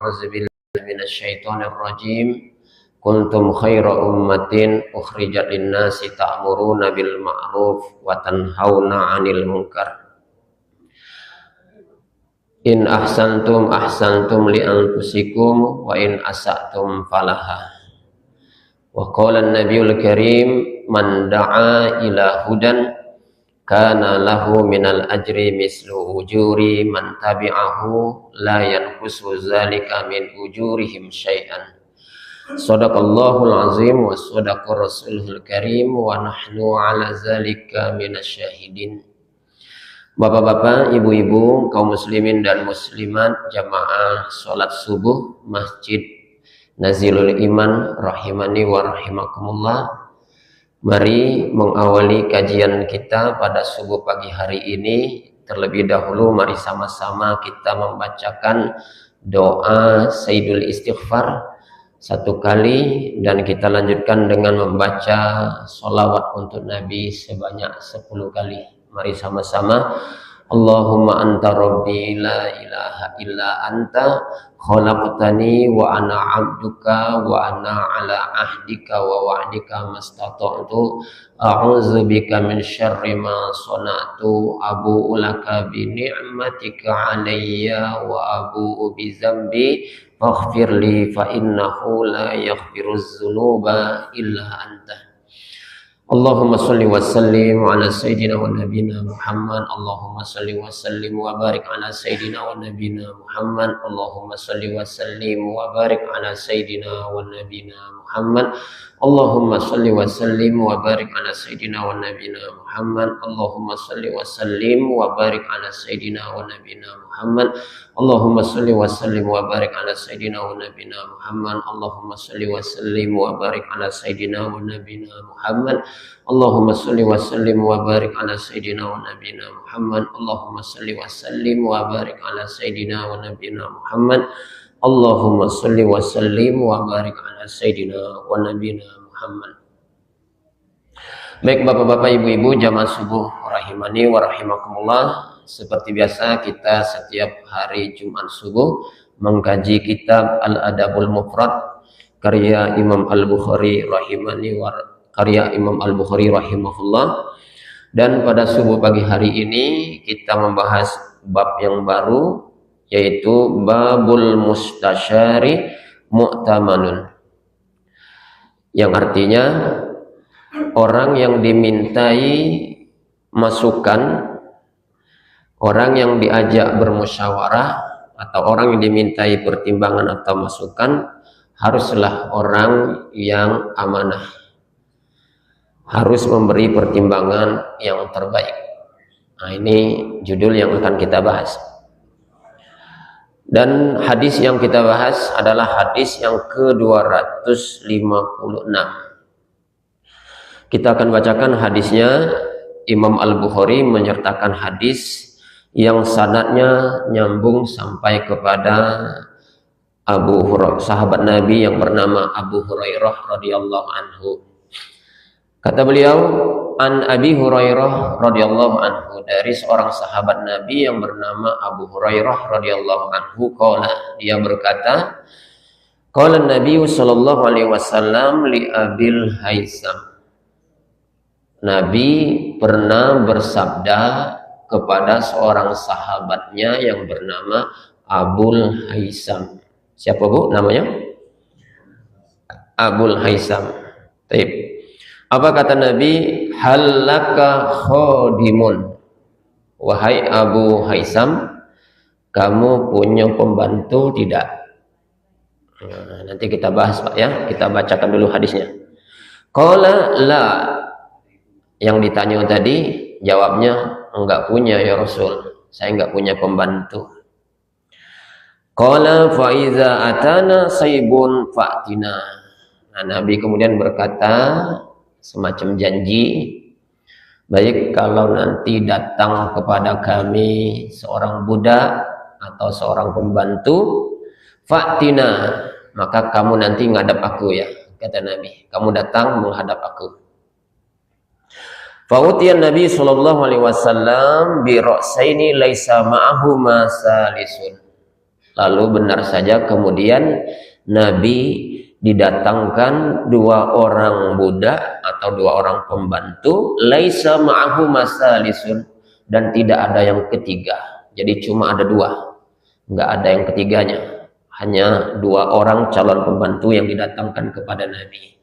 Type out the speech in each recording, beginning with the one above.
A'udzubillahi minasyaitonirrajim. Kuntum khaira ummatin ukhrijat linnasi ta'muruna bil ma'ruf wa tanhauna 'anil munkar. In ahsantum ahsantum li anfusikum wa in asa'tum falaha. Wa qala an-nabiyul karim man da'a ila hudan kana lahu minal ajri mislu ujuri man tabi'ahu la yanqusu zalika min ujurihim syai'an. Shadaqallahul azim wa shadaqa rasulul karim wa nahnu ala zalika minasyahidin. Bapak-bapak, ibu-ibu, kaum muslimin dan muslimat, jamaah salat subuh Masjid Nazilul Iman rahimani wa rahimakumullah. Mari mengawali kajian kita pada subuh pagi hari ini. Terlebih dahulu mari sama-sama kita membacakan doa Sayyidul Istighfar satu kali, dan kita lanjutkan dengan membaca sholawat untuk Nabi sebanyak 10 kali. Mari sama-sama. Allahumma anta rabbi la ilaha illa anta khalaqtani wa ana abduka wa ana ala ahdika wa wa'dika mastata'tu a'udzu bika min syarri ma sana'tu abu'u laka bi ni'matika alayya wa abu'u bi dzambi faghfirli fa innahu la yaghfiruz dzunuba illa anta. Allahumma salli wa sallim ala sayyidina wa nabina Muhammad. Allahumma salli wa sallim wa barik ala sayyidina wa nabina Muhammad. Allahumma salli wa sallim wa barik ala sayyidina wa nabina Muhammad. Allahumma salli wa sallim wa barik ala sayyidina wa nabina Muhammad. Allahumma salli wa sallim wa barik ala sayyidina wa nabina Muhammad. Allahumma salli wa sallim wa barik ala sayyidina wa nabina Muhammad. Allahumma salli wa sallim wa barik ala sayyidina wa nabina Muhammad. Allahumma salli wa sallim wa barik ala sayyidina wa nabina Muhammad. Allahumma salli wa sallim wa barik ala sayyidina wa nabina Muhammad. Allahumma salli wa sallim wa barik ala sayyidina wa nabina Muhammad. Baik bapak-bapak, ibu-ibu, jamaah subuh rahimani wa rahimakumullah. Seperti biasa kita setiap hari Jumat subuh mengkaji kitab Al-Adabul Mufrad karya Imam Al-Bukhari rahimahullah. Dan pada subuh pagi hari ini kita membahas bab yang baru, yaitu babul mustasyari mu'tamanun, yang artinya orang yang dimintai masukan, orang yang diajak bermusyawarah, atau orang yang dimintai pertimbangan atau masukan haruslah orang yang amanah, harus memberi pertimbangan yang terbaik. Nah, ini judul yang akan kita bahas. Dan hadis yang kita bahas adalah hadis yang ke-256. Kita akan bacakan hadisnya. Imam Al-Bukhari menyertakan hadis yang sanadnya nyambung sampai kepada Abu Hurairah, sahabat Nabi yang bernama Abu Hurairah radhiyallahu anhu. Kata beliau, an Abi Hurairah radhiyallahu anhu, dari seorang sahabat Nabi yang bernama Abu Hurairah radhiyallahu anhu, qala, dia berkata, qala Nabi sallallahu alaihi wasallam li Abil Haisam. Nabi pernah bersabda kepada seorang sahabatnya yang bernama Abul Haisam. Siapa Bu namanya? Abul Haisam. Baik. Apa kata Nabi? Halaka khodimun. Wahai Abu Haisam, kamu punya pembantu tidak? Nah, nanti kita bahas Pak ya. Kita bacakan dulu hadisnya. Qala la. Yang ditanya tadi jawabnya, enggak punya ya Rasul, saya enggak punya pembantu. Qala fa iza atana saibun fa'tina. Nah, Nabi kemudian berkata semacam janji, baik kalau nanti datang kepada kami seorang budak atau seorang pembantu, fa'tina, maka kamu nanti ngadap aku ya, kata Nabi, kamu datang menghadap aku. Fa'utiyan Nabi sallallahu alaihi wasallam bi ra'saini laisa ma'ahuma salisun. Lalu benar saja kemudian Nabi didatangkan 2 orang budak atau 2 orang pembantu, laisa ma'ahu masalisun, dan tidak ada yang ketiga. Jadi cuma ada 2, nggak ada yang ketiganya. Hanya 2 orang calon pembantu yang didatangkan kepada Nabi.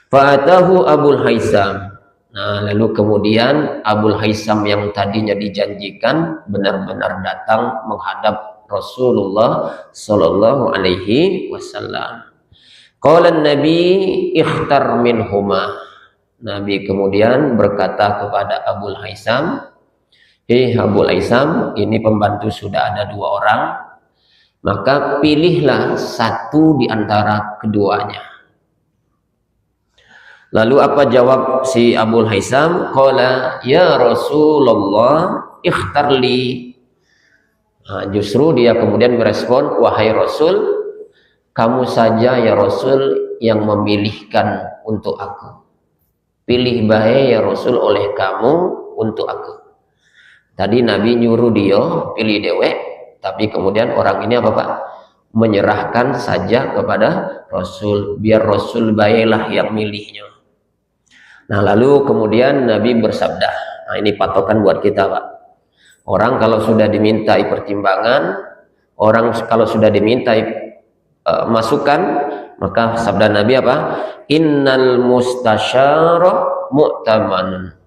Fa'atahu Abul Haisam. Nah, lalu kemudian Abul Haisam yang tadinya dijanjikan benar-benar datang menghadap Rasulullah Sallallahu Alaihi Wasallam. Qala Nabi ikhtar minhuma. Nabi kemudian berkata kepada Abul Haisam, Abul Haisam, ini pembantu sudah ada 2 orang, maka pilihlah satu di antara keduanya. Lalu apa jawab si Abul Haisam? Qala ya Rasulullah ikhtarli. Nah, justru dia kemudian merespon, wahai Rasul, kamu saja ya Rasul yang memilihkan untuk aku. Pilih baik ya Rasul oleh kamu untuk aku. Tadi Nabi nyuruh dia pilih dewek, tapi kemudian orang ini apa Pak? Menyerahkan saja kepada Rasul, biar Rasul baiklah yang milihnya. Nah, lalu kemudian Nabi bersabda, nah ini patokan buat kita Pak. Orang kalau sudah dimintai pertimbangan, orang kalau sudah dimintai masukan, maka sabda Nabi apa? Innal mustasyara mu'tamanun.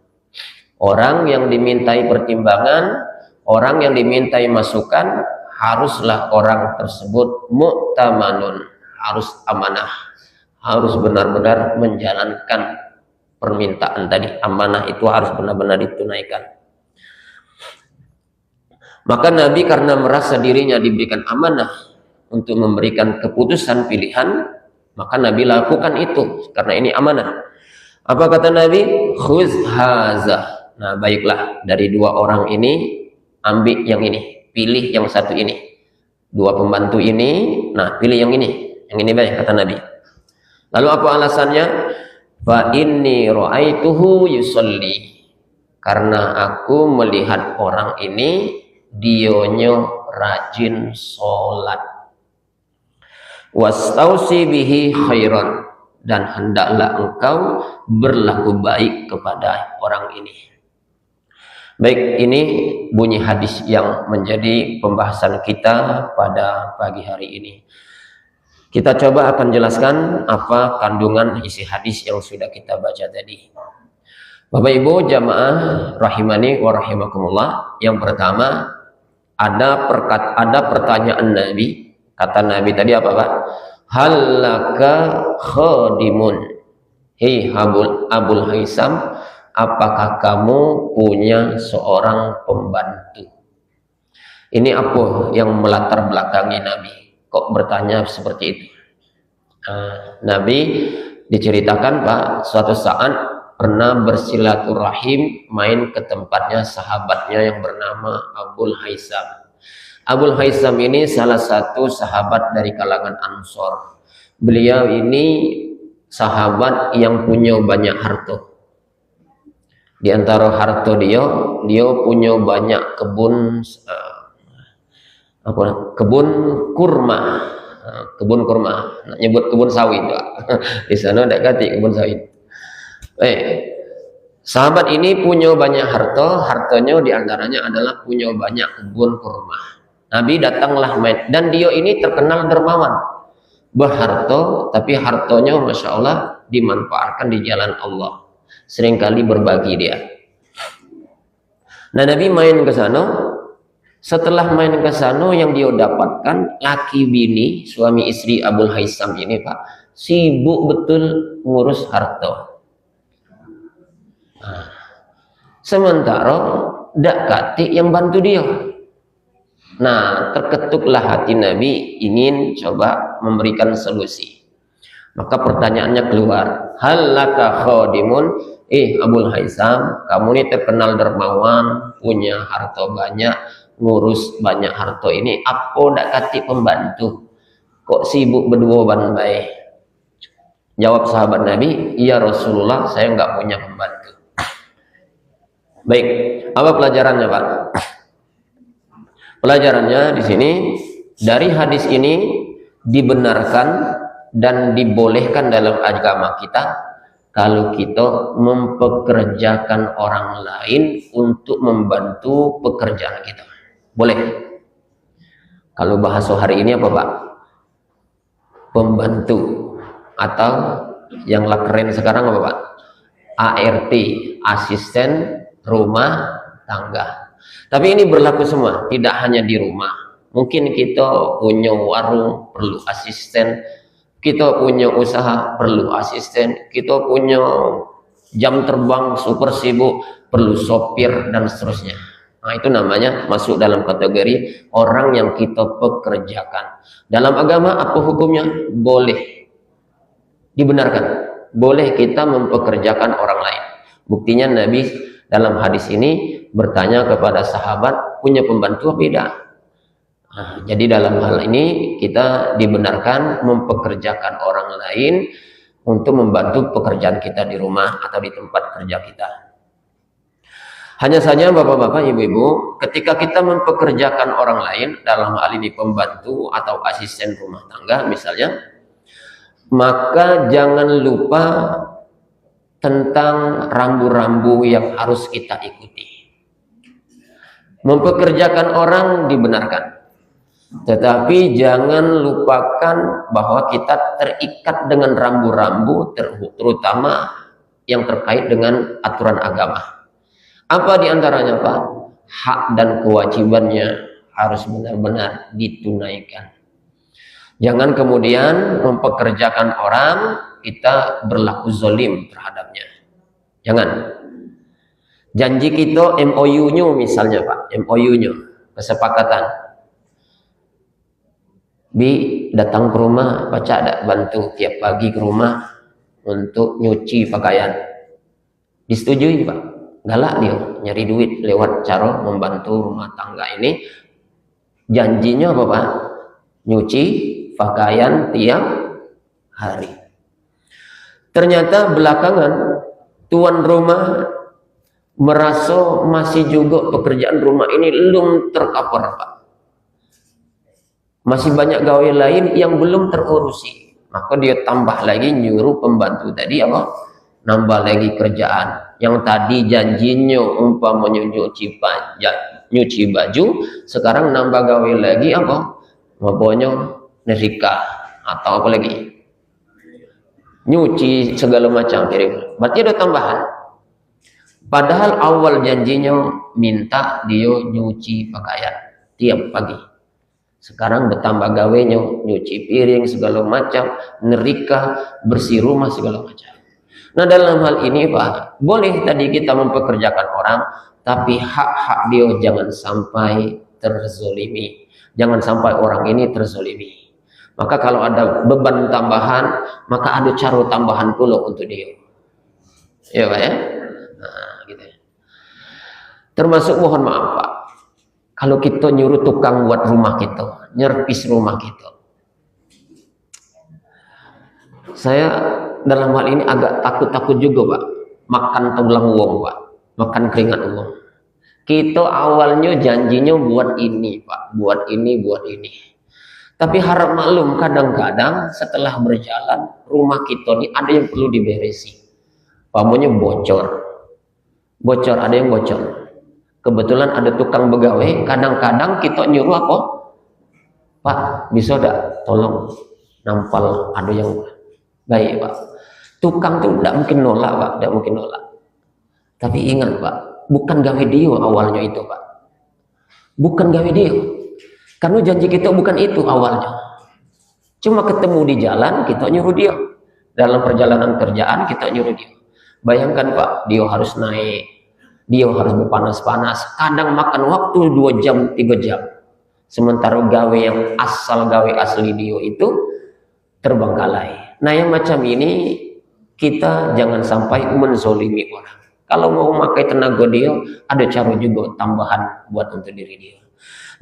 Orang yang dimintai pertimbangan, orang yang dimintai masukan, haruslah orang tersebut mu'tamanun, harus amanah, harus benar-benar menjalankan permintaan tadi. Amanah itu harus benar-benar ditunaikan. Maka Nabi karena merasa dirinya diberikan amanah untuk memberikan keputusan pilihan, maka Nabi lakukan itu karena ini amanah. Apa kata Nabi? Khuz haza. Nah, baiklah, dari 2 orang ini ambil yang ini, pilih yang satu ini. 2 pembantu ini, nah pilih yang ini baik kata Nabi. Lalu apa alasannya? Fa inni ra'aituhu yusolli. Karena aku melihat orang ini dionyo rajin sholat. Wastausi bihi khairan, dan hendaklah engkau berlaku baik kepada orang ini. Baik, ini bunyi hadis yang menjadi pembahasan kita pada pagi hari ini. Kita coba akan jelaskan apa kandungan isi hadis yang sudah kita baca tadi. Bapak Ibu jamaah rahimani wa rahimakumullah. Yang pertama, ada pertanyaan Nabi. Kata Nabi tadi apa Pak? Halaka khadimun. Hei Abul Haisam, apakah kamu punya seorang pembantu? Ini apa yang melatar belakangi Nabi? Kok bertanya seperti itu? Nabi diceritakan Pak, suatu saat pernah bersilaturahim main ke tempatnya sahabatnya yang bernama Abul Haisam. Abul Haisam ini salah satu sahabat dari kalangan Ansor. Beliau ini sahabat yang punya banyak harta. Di antara harta dia punya banyak kebun kurma. Kebun kurma, nyebut kebun sawit. Di sana ada kati kebun sawit. Sahabat ini punya banyak hartanya diantaranya adalah punya banyak kebun kurma. Nabi datanglah main, dan dia ini terkenal dermawan, berharta, tapi hartanya Masya Allah dimanfaatkan di jalan Allah. Seringkali berbagi dia. Nah, Nabi main ke sana. Setelah main ke sana, yang dia dapatkan laki bini, suami istri Abul Haisam ini Pak, sibuk betul ngurus harta. Nah, sementara dak kati yang bantu dia. Nah, terketuklah hati Nabi ingin coba memberikan solusi. Maka pertanyaannya keluar, hal laka khadimun? Abul Haisam, kamu ini terkenal dermawan, punya harta banyak, ngurus banyak harta ini, apa dak kati pembantu? Kok sibuk berdua bantai? Jawab sahabat Nabi, iya Rasulullah, saya enggak punya pembantu. Baik, apa pelajarannya Pak? Pelajarannya di sini dari hadis ini dibenarkan dan dibolehkan dalam agama kita kalau kita mempekerjakan orang lain untuk membantu pekerjaan kita. Boleh. Kalau bahasa hari ini apa Pak? Pembantu. Atau yang keren sekarang apa Pak? ART, asisten rumah tangga. Tapi ini berlaku semua, tidak hanya di rumah. Mungkin kita punya warung, perlu asisten. Kita punya usaha, perlu asisten. Kita punya jam terbang super sibuk, perlu sopir dan seterusnya. Nah, itu namanya masuk dalam kategori orang yang kita pekerjakan. Dalam agama apa hukumnya? Boleh. Dibenarkan. Boleh kita mempekerjakan orang lain. Buktinya Nabi dalam hadis ini bertanya kepada sahabat, punya pembantu apa tidak? Nah, jadi dalam hal ini kita dibenarkan mempekerjakan orang lain untuk membantu pekerjaan kita di rumah atau di tempat kerja kita. Hanya saja bapak-bapak, ibu-ibu, ketika kita mempekerjakan orang lain, dalam hal ini pembantu atau asisten rumah tangga misalnya, maka jangan lupa tentang rambu-rambu yang harus kita ikuti. Mempekerjakan orang dibenarkan, tetapi jangan lupakan bahwa kita terikat dengan rambu-rambu, terutama yang terkait dengan aturan agama. Apa diantaranya Pak? Hak dan kewajibannya harus benar-benar ditunaikan. Jangan kemudian mempekerjakan orang kita berlaku zalim terhadapnya. Jangan. Janji kita MOU-nya misalnya Pak, MOU-nya kesepakatan. Datang ke rumah, baca ada bantu tiap pagi ke rumah untuk nyuci pakaian. Disetujui Pak. Galak dia nyari duit lewat cara membantu rumah tangga ini. Janjinya apa Pak? Nyuci pakaian tiap hari. Ternyata belakangan tuan rumah merasa masih juga pekerjaan rumah ini belum tercover Pak. Masih banyak gawe lain yang belum terurusi. Maka dia tambah lagi nyuruh pembantu tadi apa? Nambah lagi kerjaan. Yang tadi janjinya umpamanya nyuci baju, sekarang nambah gawe lagi apa? Mabonyo nerika atau apa lagi? Nyuci segala macam. Berarti ada tambahan. Padahal awal janjinya minta dia nyuci pakaian tiap pagi. Sekarang bertambah gawenya nyuci piring segala macam, nerika, bersih rumah segala macam. Nah dalam hal ini Pak, boleh tadi kita mempekerjakan orang, tapi hak-hak dia jangan sampai terzolimi. Jangan sampai orang ini terzolimi. Maka kalau ada beban tambahan, maka ada cara tambahan pula untuk dia. Ya Pak ya? Nah, gitu. Termasuk mohon maaf Pak, kalau kita nyuruh tukang buat rumah kita, nyerpis rumah kita. Saya dalam hal ini agak takut-takut juga Pak, makan tulang uang Pak, makan keringat uang. Kita awalnya janjinya buat ini Pak, buat ini. Tapi harap maklum kadang-kadang setelah berjalan rumah kita ini ada yang perlu diberesi. Pamunya bocor, ada yang bocor. Kebetulan ada tukang begawai, kadang-kadang kita nyuruh apa? Pak, bisa enggak tolong nampal ada yang baik Pak. Tukang tuh tidak mungkin nolak Pak, tidak mungkin nolak. Tapi ingat Pak, bukan gawe dia awalnya itu Pak. Bukan gawe dia. Karena janji kita bukan itu awalnya. Cuma ketemu di jalan kita nyuruh dia. Dalam perjalanan kerjaan kita nyuruh dia. Bayangkan Pak, dia harus naik, dia harus berpanas-panas, kadang makan waktu 2 jam 3 jam. Sementara gawe yang asal gawe asli dia itu terbengkalai. Nah yang macam ini kita jangan sampai menzolimi orang. Kalau mau memakai tenaga dia, ada cara juga tambahan buat untuk diri dia.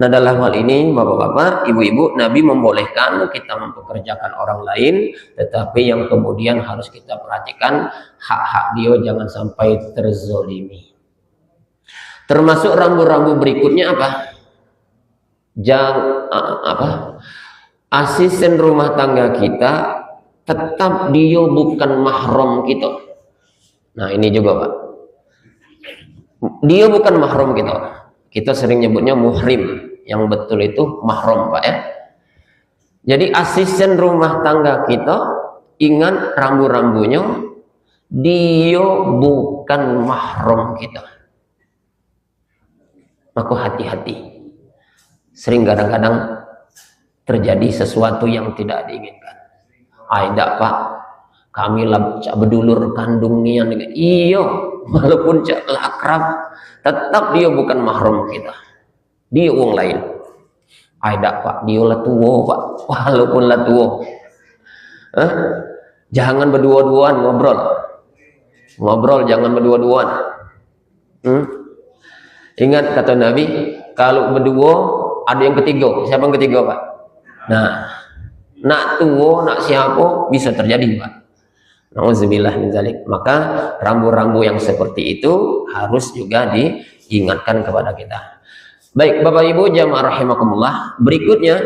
Nah dalam hal ini bapak-bapak, ibu-ibu, Nabi membolehkan kita mempekerjakan orang lain, tetapi yang kemudian harus kita perhatikan hak-hak dia jangan sampai terzolimi. Termasuk rambu-rambu berikutnya apa? asisten rumah tangga kita tetap dia bukan mahram kita. Nah ini juga Pak, dia bukan mahram kita. Kita sering nyebutnya muhrim, yang betul itu mahram Pak ya. Jadi asisten rumah tangga kita, ingat rambu-rambunya, dia bukan mahram kita. Maka hati-hati. Sering kadang-kadang terjadi sesuatu yang tidak diinginkan. Tidak Pak, kami lah cak bedulur kandung nian. Iya, walaupun cak akrab, tetap dia bukan mahram kita. Dia orang lain. Tidak Pak, dia lah tua Pak, walaupun lah tua. Jangan berdua-duaan ngobrol, jangan berdua-duaan. Ingat kata Nabi, kalau berdua ada yang ketiga. Siapa yang ketiga Pak? Nah, nak tua, nak siapa bisa terjadi Pak. Nauzubillah min dzalik. Maka rambu-rambu yang seperti itu harus juga diingatkan kepada kita. Baik Bapak Ibu jamaah rahimakumullah, berikutnya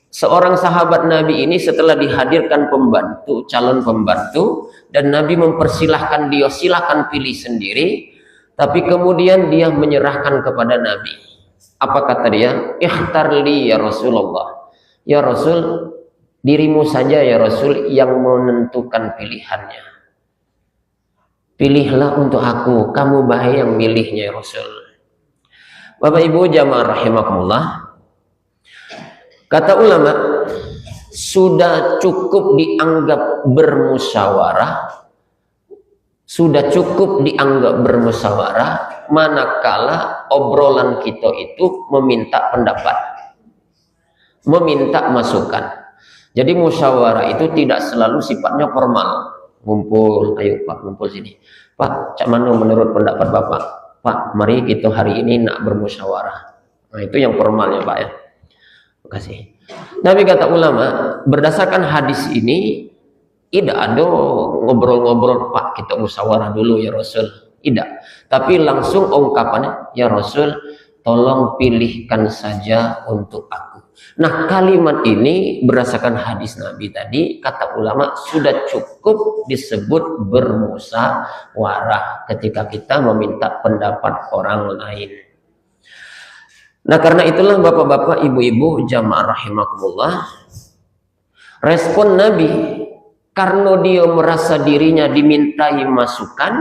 seorang sahabat Nabi ini setelah dihadirkan pembantu, calon pembantu, dan Nabi mempersilahkan dia, silahkan pilih sendiri, tapi kemudian dia menyerahkan kepada Nabi. Apa kata dia? Ikhtar li ya Rasulullah. Ya Rasul, dirimu saja ya Rasul yang menentukan pilihannya. Pilihlah untuk aku, kamu bahaya yang milihnya ya Rasul. Bapak Ibu jamaah rahimakumullah, kata ulama, sudah cukup dianggap bermusyawarah, manakala obrolan kita itu meminta pendapat, meminta masukan. Jadi musyawarah itu tidak selalu sifatnya formal. Ngumpul, ayo Pak, ngumpul sini. Pak, cak mana menurut pendapat Bapak? Pak, mari kita hari ini nak bermusyawarah. Nah, itu yang formalnya Pak ya. Terima kasih. Nabi kata ulama, berdasarkan hadis ini tidak ada ngobrol-ngobrol Pak, kita musyawarah dulu ya Rasul. Tidak. Tapi langsung ungkapannya, ya Rasul, tolong pilihkan saja untuk aku. Nah, kalimat ini berdasarkan hadis Nabi tadi, kata ulama sudah cukup disebut bermusyawarah ketika kita meminta pendapat orang lain. Nah, karena itulah bapak-bapak, ibu-ibu, jamaah rahimakumullah, respon Nabi karena dia merasa dirinya dimintai masukan,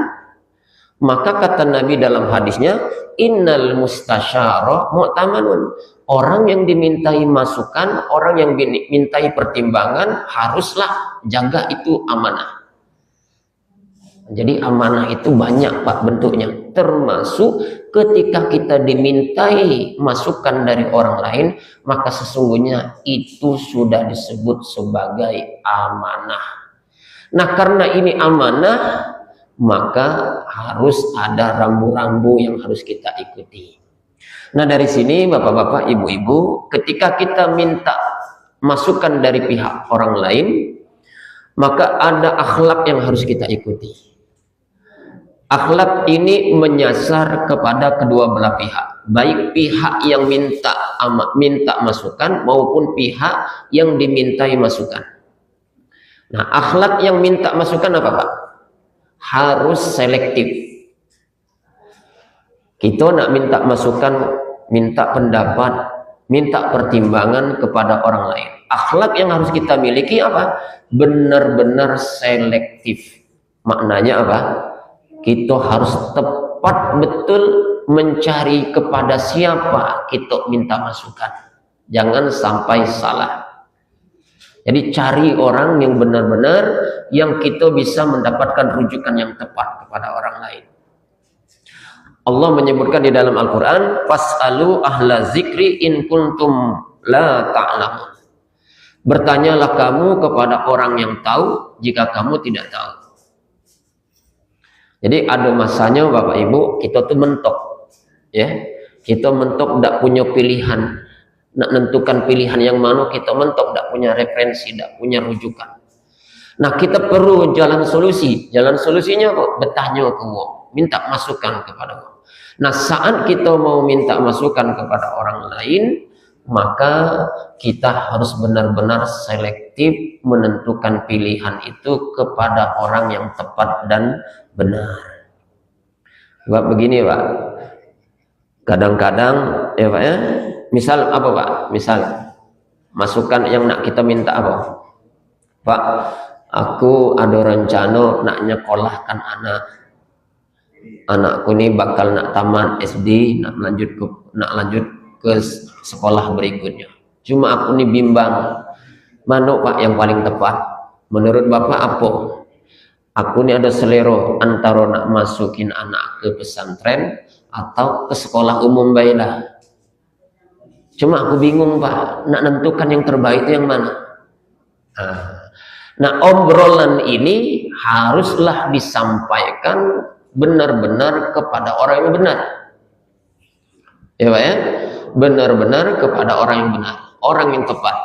maka kata Nabi dalam hadisnya, innal mustasyara mu'tamanun. Orang yang dimintai masukan, orang yang dimintai pertimbangan, haruslah jaga itu amanah. Jadi amanah itu banyak Pak bentuknya, termasuk ketika kita dimintai masukan dari orang lain, maka sesungguhnya itu sudah disebut sebagai amanah. Nah, karena ini amanah, maka harus ada rambu-rambu yang harus kita ikuti. Nah, dari sini bapak-bapak, ibu-ibu, ketika kita minta masukan dari pihak orang lain, maka ada akhlak yang harus kita ikuti. Akhlak ini menyasar kepada kedua belah pihak, baik pihak yang minta masukan maupun pihak yang dimintai masukan. Nah, akhlak yang minta masukan apa Pak? Harus selektif. Kita nak minta masukan, minta pendapat, minta pertimbangan kepada orang lain. Akhlak yang harus kita miliki apa? Benar-benar selektif. Maknanya apa? Kita harus tepat betul mencari kepada siapa kita minta masukan. Jangan sampai salah. Jadi cari orang yang benar-benar yang kita bisa mendapatkan rujukan yang tepat kepada orang lain. Allah menyebutkan di dalam Al-Quran, fas'alu ahla zikri in kuntum la ta'lamun. Bertanyalah kamu kepada orang yang tahu jika kamu tidak tahu. Jadi ada masanya Bapak Ibu kita tuh mentok, ya. Kita mentok, tidak punya pilihan, nak menentukan pilihan yang mana, kita mentok, tidak punya referensi, tidak punya rujukan. Nah, kita perlu jalan solusi. Jalan solusinya kok bertanya ke Allah, minta masukan kepada Allah. Nah, saat kita mau minta masukan kepada orang lain, maka kita harus benar-benar selektif menentukan pilihan itu kepada orang yang tepat dan benar. Pak, begini Pak, kadang-kadang ya Pak ya, misal apa Pak, misal masukan yang nak kita minta apa, Pak, aku ada rencana nak nyekolahkan anakku ini bakal nak tamat SD, nak lanjut ke sekolah berikutnya. Cuma aku ini bimbang, mana Pak yang paling tepat? Menurut Bapak apa? Aku ini ada selero antara nak masukin anak ke pesantren atau ke sekolah umum baiklah. Cuma aku bingung Pak, nak nentukan yang terbaik itu yang mana? Nah, obrolan ini haruslah disampaikan benar-benar kepada orang yang benar. Ya Pak ya? Benar-benar kepada orang yang benar, orang yang tepat.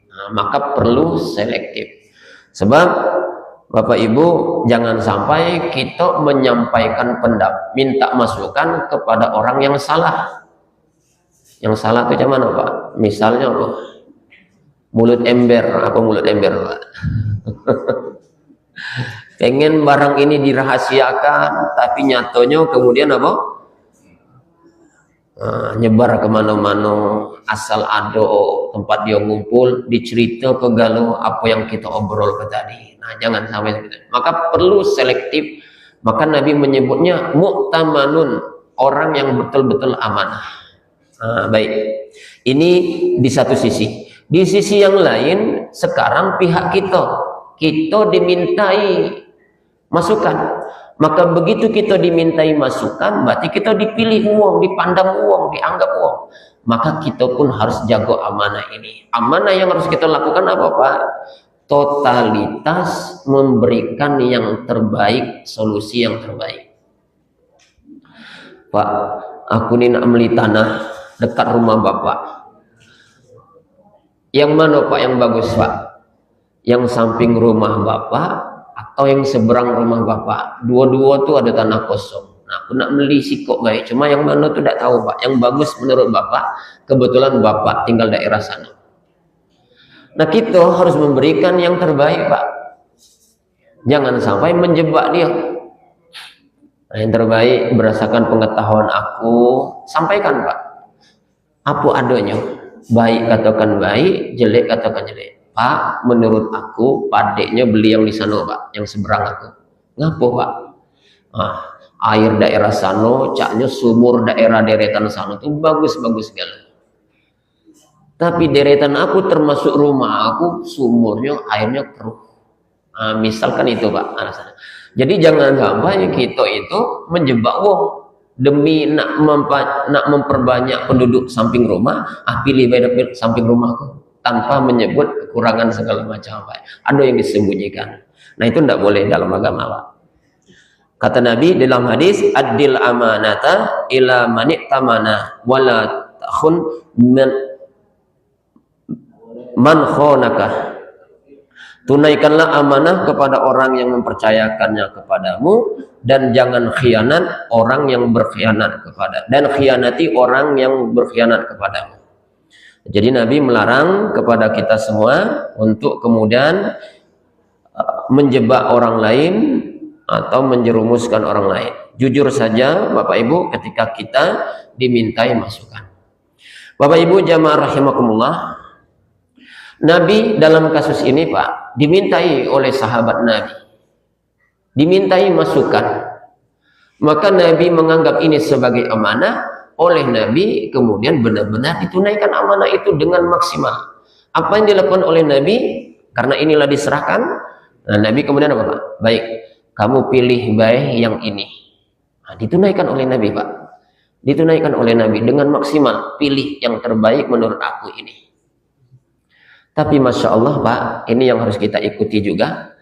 Nah, maka perlu selektif. Sebab Bapak Ibu jangan sampai kita menyampaikan pendapat, minta masukan kepada orang yang salah. Yang salah itu macam mana Pak? Misalnya apa? Mulut ember, apa mulut ember Pak? Pengen barang ini dirahasiakan, tapi nyatonya kemudian apa? Nyebar kemana-mana, asal ada tempat dia ngumpul, dicerita ke galau apa yang kita obrol ke tadi. Nah, jangan sampai seperti itu. Maka perlu selektif. Maka Nabi menyebutnya mu'tamanun, orang yang betul-betul amanah. Baik, ini di satu sisi. Di sisi yang lain, sekarang pihak kita dimintai masukan. Maka begitu kita dimintai masukan, berarti kita dipilih uang, dipandang uang, dianggap uang. Maka kita pun harus jaga amanah ini. Amanah yang harus kita lakukan apa Pak? Totalitas memberikan yang terbaik, solusi yang terbaik. Pak, aku ini nak beli tanah dekat rumah Bapak. Yang mana Pak yang bagus Pak? Yang samping rumah Bapak atau yang seberang rumah Bapak? Dua-dua tuh ada tanah kosong. Nah, aku nak beli sikok baik. Cuma yang mana tuh tidak tahu Pak. Yang bagus menurut Bapak, kebetulan Bapak tinggal daerah sana. Nah, kita harus memberikan yang terbaik Pak. Jangan sampai menjebak dia. Nah, yang terbaik berdasarkan pengetahuan aku, sampaikan Pak. Apa adanya. Baik katakan baik, jelek katakan jelek. Pak, menurut aku padeknya beli yang di sana Pak, yang seberang aku. Ngapa Pak? Air daerah sana, caknya sumur daerah deretan sana tuh bagus-bagus sekali. Tapi deretan aku termasuk rumah aku, sumurnya airnya keruh. Misalkan itu Pak alasannya. Jadi jangan sampai kita itu menjebak wong demi nak memperbanyak penduduk samping rumah, pilih baik samping rumahku tanpa menyebut kekurangan segala macam Pak. Ada yang disembunyikan. Nah, itu tidak boleh dalam agama Pak. Kata Nabi dalam hadis, adil amanata ila mani'tamana wala takhun man khonaka. Tunaikanlah amanah kepada orang yang mempercayakannya kepadamu, dan jangan khianat orang yang berkhianat dan khianati orang yang berkhianat kepadamu. Jadi Nabi melarang kepada kita semua untuk kemudian menjebak orang lain atau menjerumuskan orang lain. Jujur saja Bapak Ibu ketika kita dimintai masukan. Bapak Ibu jamaah rahimakumullah, Nabi dalam kasus ini Pak dimintai oleh sahabat Nabi, dimintai masukan. Maka Nabi menganggap ini sebagai amanah. Oleh Nabi kemudian benar-benar ditunaikan amanah itu dengan maksimal. Apa yang dilakukan oleh Nabi? Karena inilah diserahkan. Nah, Nabi kemudian apa Pak? Baik, kamu pilih baik yang ini. Nah, ditunaikan oleh Nabi Pak. Ditunaikan oleh Nabi dengan maksimal. Pilih yang terbaik menurut aku ini. Tapi Masya Allah Pak, ini yang harus kita ikuti juga.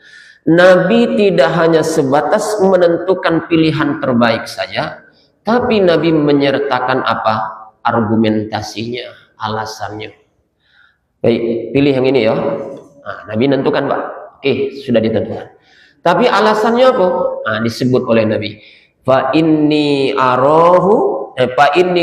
Nabi tidak hanya sebatas menentukan pilihan terbaik saja, tapi Nabi menyertakan apa? Argumentasinya, alasannya. Baik, pilih yang ini ya. Nah, Nabi menentukan Pak. Oke, sudah ditentukan. Tapi alasannya apa? Nah, disebut oleh Nabi. Fa inni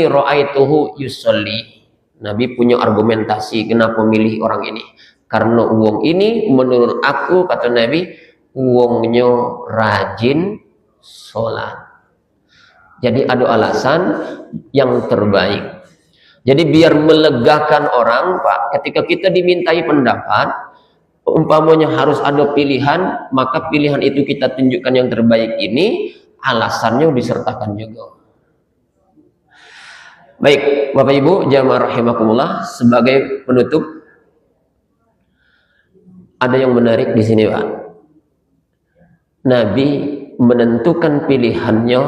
ra'aituhu yusolli. Nabi punya argumentasi kenapa milih orang ini. Karena wong ini menurut aku, kata Nabi, wongnya rajin sholat. Jadi ada alasan yang terbaik. Jadi biar melegakan orang, Pak, ketika kita dimintai pendapat, umpamanya harus ada pilihan, maka pilihan itu kita tunjukkan yang terbaik ini, alasannya disertakan juga. Baik, Bapak Ibu jamaah rahimakumullah, sebagai penutup ada yang menarik di sini, Pak. Nabi menentukan pilihannya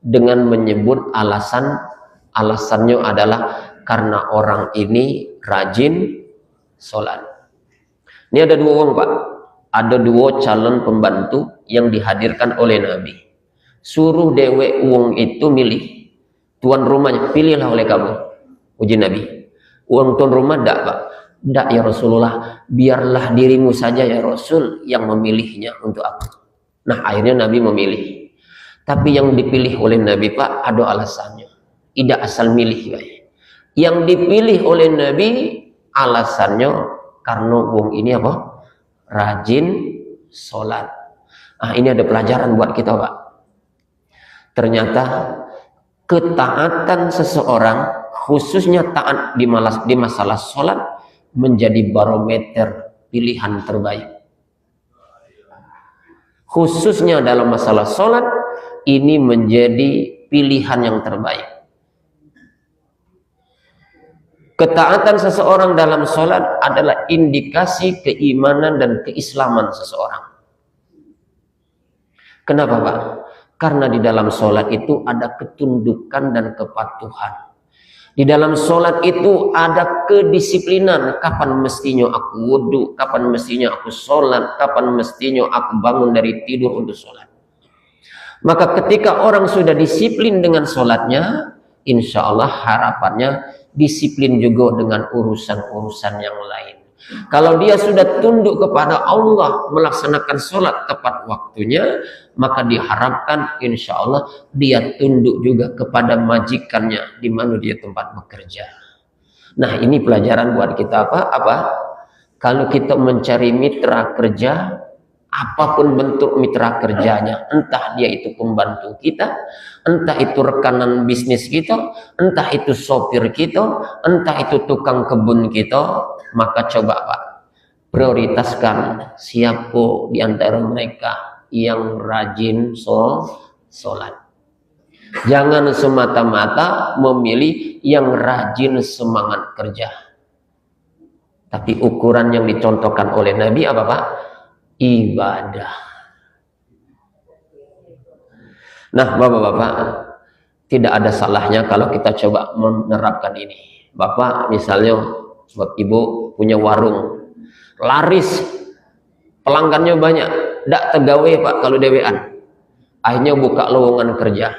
dengan menyebut alasannya adalah karena orang ini rajin sholat. Ini ada dua orang, Pak. Ada dua calon pembantu yang dihadirkan oleh Nabi. Suruh dewek uang itu milih. Tuan rumahnya, pilihlah oleh kamu. Uji Nabi. Uang tuan rumah tidak, Pak. Tidak ya Rasulullah. Biarlah dirimu saja ya Rasul yang memilihnya untuk aku. Nah akhirnya Nabi memilih. Tapi yang dipilih oleh Nabi, Pak, ada alasannya. Tidak asal milih, Pak. Yang dipilih oleh Nabi alasannya karena wong ini apa? Rajin sholat. Ah, ini ada pelajaran buat kita, Pak. Ternyata ketaatan seseorang, khususnya taat di masalah sholat, menjadi barometer pilihan terbaik. Khususnya dalam masalah sholat, ini menjadi pilihan yang terbaik. Ketaatan seseorang dalam sholat adalah indikasi keimanan dan keislaman seseorang. Kenapa, Pak? Karena di dalam sholat itu ada ketundukan dan kepatuhan. Di dalam sholat itu ada kedisiplinan. Kapan mestinya aku wudhu, kapan mestinya aku sholat, kapan mestinya aku bangun dari tidur untuk sholat. Maka ketika orang sudah disiplin dengan sholatnya, insya Allah harapannya disiplin juga dengan urusan-urusan yang lain. Kalau dia sudah tunduk kepada Allah, melaksanakan sholat tepat waktunya, maka diharapkan insya Allah dia tunduk juga kepada majikannya di mana dia tempat bekerja. Nah ini pelajaran buat kita apa? Kalau kita mencari mitra kerja, apapun bentuk mitra kerjanya, entah dia itu pembantu kita, entah itu rekanan bisnis kita, entah itu sopir kita, entah itu tukang kebun kita, maka coba, Pak, prioritaskan siapa di antara mereka yang rajin sholat. Jangan semata-mata memilih yang rajin semangat kerja. Tapi ukuran yang dicontohkan oleh Nabi apa, Pak? Ibadah. Nah, Bapak-bapak, tidak ada salahnya kalau kita coba menerapkan ini. Bapak misalnya, Ibu punya warung, laris, pelanggannya banyak, tidak tegawe, Pak, kalau dewean. Akhirnya buka lowongan kerja,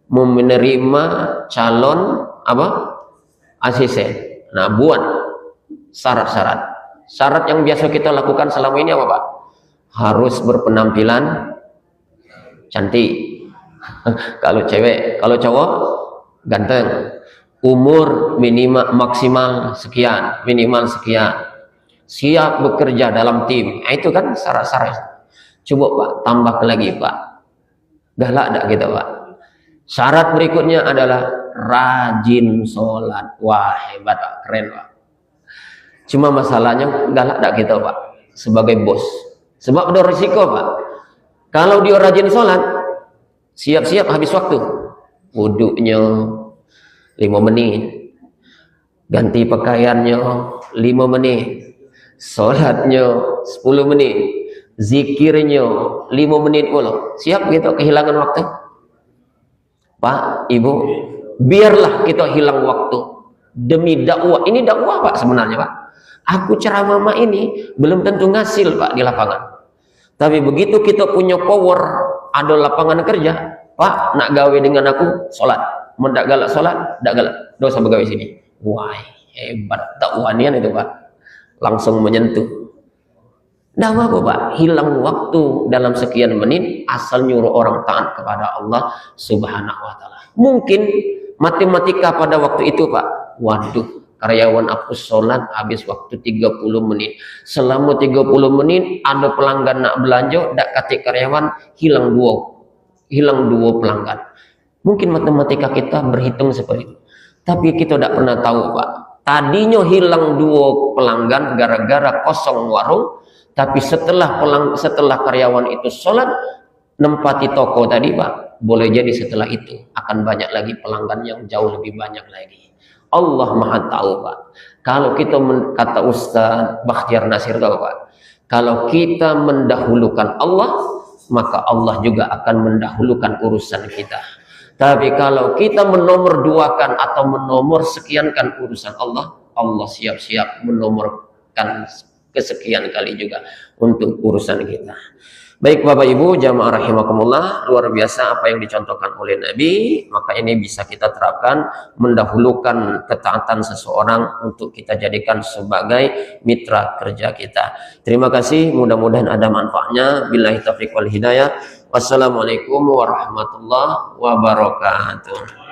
mau menerima calon asisten. Nah, buat syarat-syarat. Syarat yang biasa kita lakukan selama ini apa, Pak? Harus berpenampilan cantik. Kalau cewek, kalau cowok ganteng. Umur maksimal sekian, minimal sekian. Siap bekerja dalam tim. Itu kan syarat-syarat. Coba, Pak, tambah lagi, Pak. Galak enggak kita, Pak? Syarat berikutnya adalah rajin sholat. Wah, hebat, Pak. Keren, Pak. Cuma masalahnya galak enggak kita, Pak, sebagai bos. Sebab ada risiko, Pak. Kalau dia rajin sholat, siap-siap habis waktu. Wuduknya 5 menit. Ganti pakaiannya 5 menit. Sholatnya 10 menit. Zikirnya 5 menit pula. Siap kita kehilangan waktu? Pak, Ibu, biarlah kita hilang waktu demi dakwah. Ini dakwah, Pak, sebenarnya, Pak. Aku ceramah ini belum tentu ngasil, Pak, di lapangan. Tapi begitu kita punya power, ada lapangan kerja, Pak, nak gawe dengan aku, sholat. Mendak galak sholat, dak galak, dosa begawe sini. Wah, hebat dakwanian itu, Pak. Langsung menyentuh. Nah, apa, Pak? Hilang waktu dalam sekian menit, asal nyuruh orang taat kepada Allah Subhanahu wa Ta'ala. Mungkin matematika pada waktu itu, Pak, waduh, Karyawan aku sholat habis waktu 30 menit. Selama 30 menit ada pelanggan nak belanja, dak kata karyawan hilang dua pelanggan. Mungkin matematika kita berhitung seperti itu. Tapi kita tidak pernah tahu, Pak. Tadinya hilang 2 pelanggan gara-gara kosong warung, tapi setelah karyawan itu sholat nempati toko tadi, Pak, boleh jadi setelah itu akan banyak lagi pelanggan yang jauh lebih banyak lagi. Allah Maha tahu, Pak. Kalau kita kata Ustaz Bakhtiar Nasir tahu, Pak, kalau kita mendahulukan Allah, maka Allah juga akan mendahulukan urusan kita. Tapi kalau kita menomorduakan atau menomor sekiankan urusan Allah, Allah siap-siap menomorkan kesekian kali juga untuk urusan kita. Baik Bapak Ibu jamaah rahimakumullah, luar biasa apa yang dicontohkan oleh Nabi. Maka ini bisa kita terapkan, mendahulukan ketaatan seseorang untuk kita jadikan sebagai mitra kerja kita. Terima kasih, mudah-mudahan ada manfaatnya. Billahi taufiq wal hidayah. Wassalamualaikum warahmatullahi wabarakatuh.